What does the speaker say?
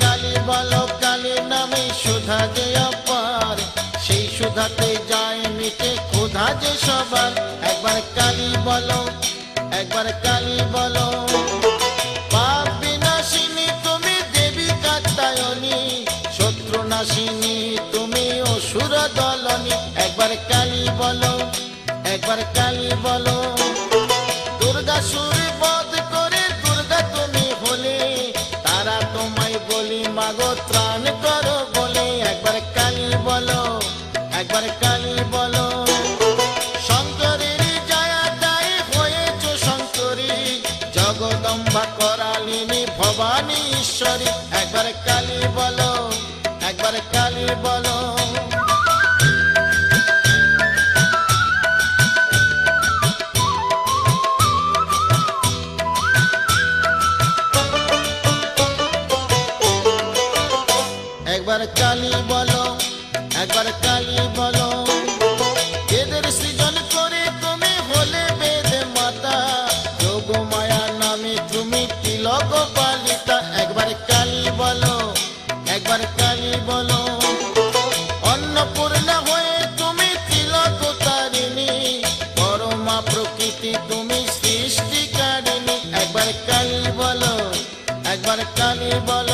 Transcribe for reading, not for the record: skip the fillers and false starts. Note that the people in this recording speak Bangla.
কালী বলো, কালী নামে সুধা যে অপার, সেই সুধাতে যায় মিটে ক্ষুধা যে সবার। একবার কালী বলো, একবার কালী বলো। পাপ বিনাশিনী তুমি দেবী কাত্যায়নী, শত্রু নাশিনী তুমি অসুর দলনী। একবার কালী বলো, একবার কালী বলো। দুর্গাসুর বধ করে দুর্গা তুমি হলে, তারা তোমায় বলি মাগো ত্রাণ করো বলে। একবার কালী বলো, একবার কালী বলো। শঙ্করের জয়া দায়ী হয়েছ শঙ্করী, জগদম্বা করালিনী ভবানী ঈশ্বরী। একবার কালী বলো, একবার কালী বলো। একবার কালী বলো, একবার কালী বলো। বেদের সৃজন করে তুমি হলে বেদ মাতা, যোগ মায়া নামে তুমি তিলক পালিতা। একবার কালী বলো, একবার কালী বলো। অন্নপূর্ণা হয়ে তুমি তিলক তারিণী, পরমা প্রকৃতি তুমি সৃষ্টিকারিণী। একবার কালী বলো, একবার কালী বলো।